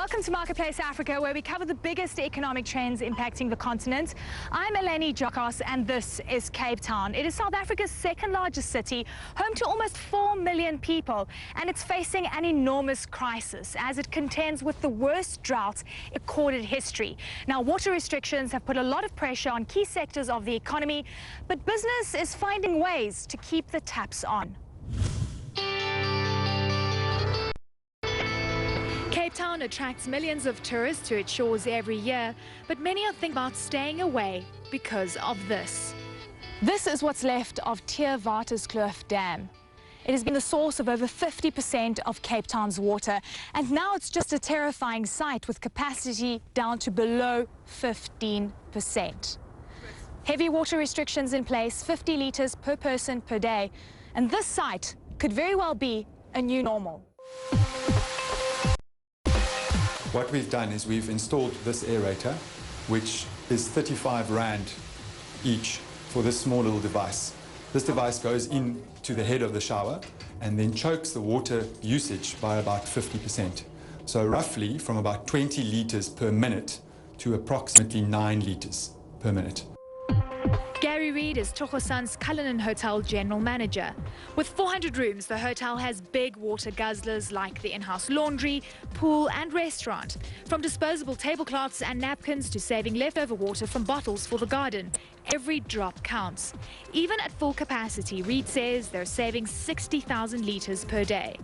Welcome to Marketplace Africa, where we cover the biggest economic trends impacting the continent. I'm Eleni Jokos, and this is Cape Town. It is South Africa's second largest city, home to almost 4 million people, and it's facing an enormous crisis as it contends with the worst drought in recorded history. Now, water restrictions have put a lot of pressure on key sectors of the economy, but business is finding ways to keep the taps on. Cape Town attracts millions of tourists to its shores every year, but many are thinking about staying away because of this. This is what's left of Theewaterskloof Dam. It has been the source of over 50% of Cape Town's water, and now it's just a terrifying sight with capacity down to below 15%. Heavy water restrictions in place, 50 litres per person per day, and this site could very well be a new normal. What we've done is we've installed this aerator, which is 35 Rand each for this small little device. This device goes into the head of the shower and then chokes the water usage by about 50%. So roughly from about 20 litres per minute to approximately 9 litres per minute. Gary Reid is Thokosan's Cullinan Hotel General Manager. With 400 rooms, the hotel has big water guzzlers like the in-house laundry, pool and restaurant. From disposable tablecloths and napkins to saving leftover water from bottles for the garden, every drop counts. Even at full capacity, Reid says they're saving 60,000 litres per day.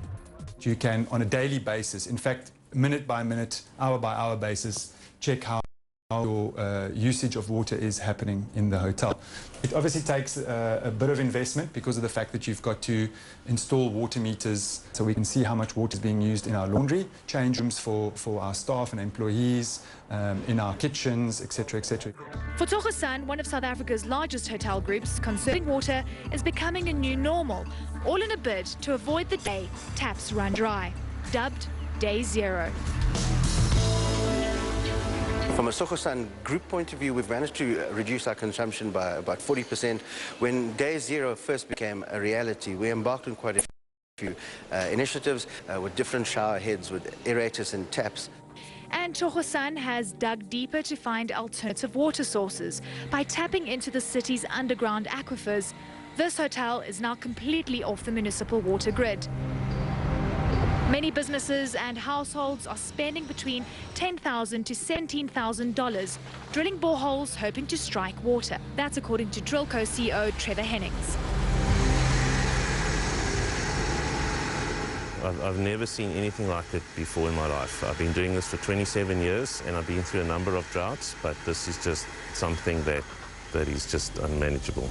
You can, on a daily basis, in fact, minute by minute, hour by hour basis, check how your usage of water is happening in the hotel. It obviously takes a bit of investment because of the fact that you've got to install water meters so we can see how much water is being used in our laundry, change rooms for our staff and employees, in our kitchens, etc., etc. For Thokosan, one of South Africa's largest hotel groups, conserving water is becoming a new normal, all in a bid to avoid the day taps run dry, dubbed Day Zero. From a Thokosan group point of view, we've managed to reduce our consumption by about 40%. When Day Zero first became a reality, we embarked on quite a few initiatives with different shower heads, with aerators and taps. And Thokosan has dug deeper to find alternative water sources by tapping into the city's underground aquifers. This hotel is now completely off the municipal water grid. Many businesses and households are spending between $10,000 to $17,000 drilling boreholes hoping to strike water. That's according to Drillco CEO Trevor Hennings. I've never seen anything like it before in my life. I've been doing this for 27 years and I've been through a number of droughts, but this is just something that is just unmanageable.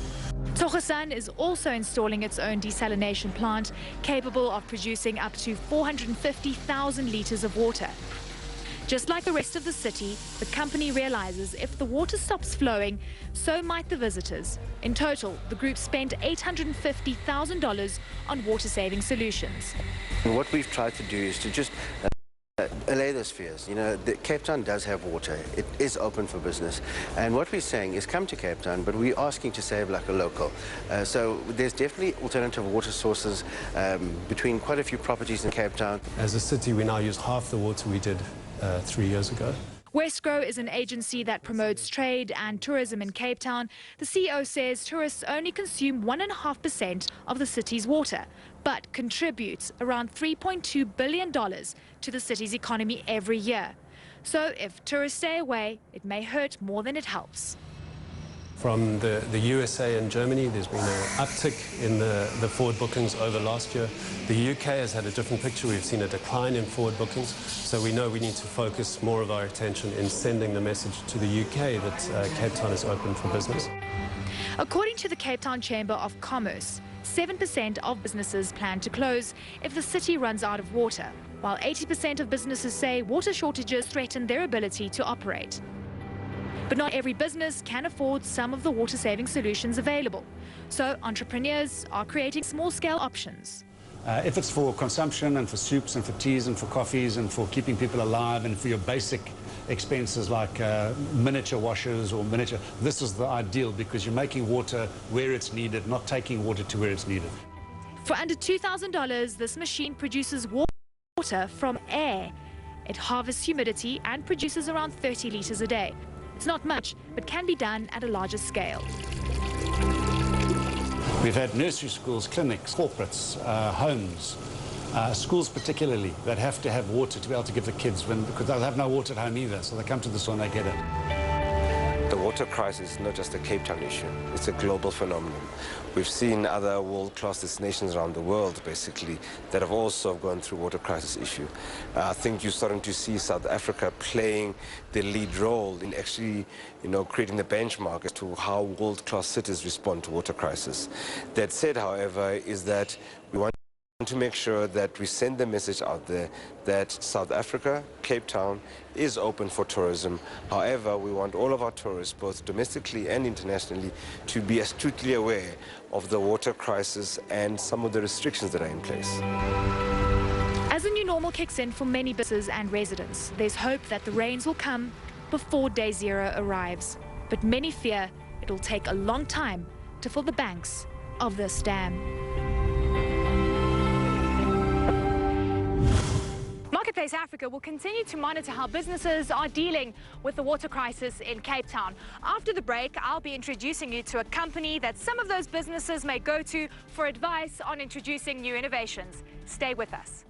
Thokosan is also installing its own desalination plant capable of producing up to 450,000 litres of water. Just like the rest of the city, the company realizes if the water stops flowing, so might the visitors. In total, the group spent $850,000 on water-saving solutions. And what we've tried to do is to just allay those fears. You know, Cape Town does have water. It is open for business. And what we're saying is come to Cape Town, but we're asking to save like a local. So there's definitely alternative water sources between quite a few properties in Cape Town. As a city, we now use half the water we did 3 years ago. Westgrow is an agency that promotes trade and tourism in Cape Town. The CEO says tourists only consume 1.5% of the city's water, but contributes around $3.2 billion to the city's economy every year. So if tourists stay away, it may hurt more than it helps. From the USA and Germany, there's been an uptick in the forward bookings over last year. The UK has had a different picture. We've seen a decline in forward bookings. So we know we need to focus more of our attention in sending the message to the UK that Cape Town is open for business. According to the Cape Town Chamber of Commerce, 7% of businesses plan to close if the city runs out of water, while 80% of businesses say water shortages threaten their ability to operate. But not every business can afford some of the water-saving solutions available. So entrepreneurs are creating small-scale options. If it's for consumption and for soups and for teas and for coffees and for keeping people alive and for your basic expenses like miniature washers or miniature, this is the ideal because you're making water where it's needed, not taking water to where it's needed. For under $2,000, this machine produces water from air. It harvests humidity and produces around 30 litres a day. It's not much, but can be done at a larger scale. We've had nursery schools, clinics, corporates, homes, schools particularly, that have to have water to be able to give the kids, because they'll have no water at home either, so they come to the store and they get it. The water crisis is not just a Cape Town issue, it's a global phenomenon. We've seen other world-class destinations around the world, basically, that have also gone through water crisis issue. I think you're starting to see South Africa playing the lead role in actually, creating the benchmark as to how world-class cities respond to water crisis. That said, however, is that we want to make sure that we send the message out there that South Africa, Cape Town, is open for tourism. However, we want all of our tourists, both domestically and internationally, to be astutely aware of the water crisis and some of the restrictions that are in place. As the new normal kicks in for many businesses and residents, there's hope that the rains will come before day zero arrives. But many fear it'll take a long time to fill the banks of this dam. Marketplace Africa will continue to monitor how businesses are dealing with the water crisis in Cape Town. After the break, I'll be introducing you to a company that some of those businesses may go to for advice on introducing new innovations. Stay with us.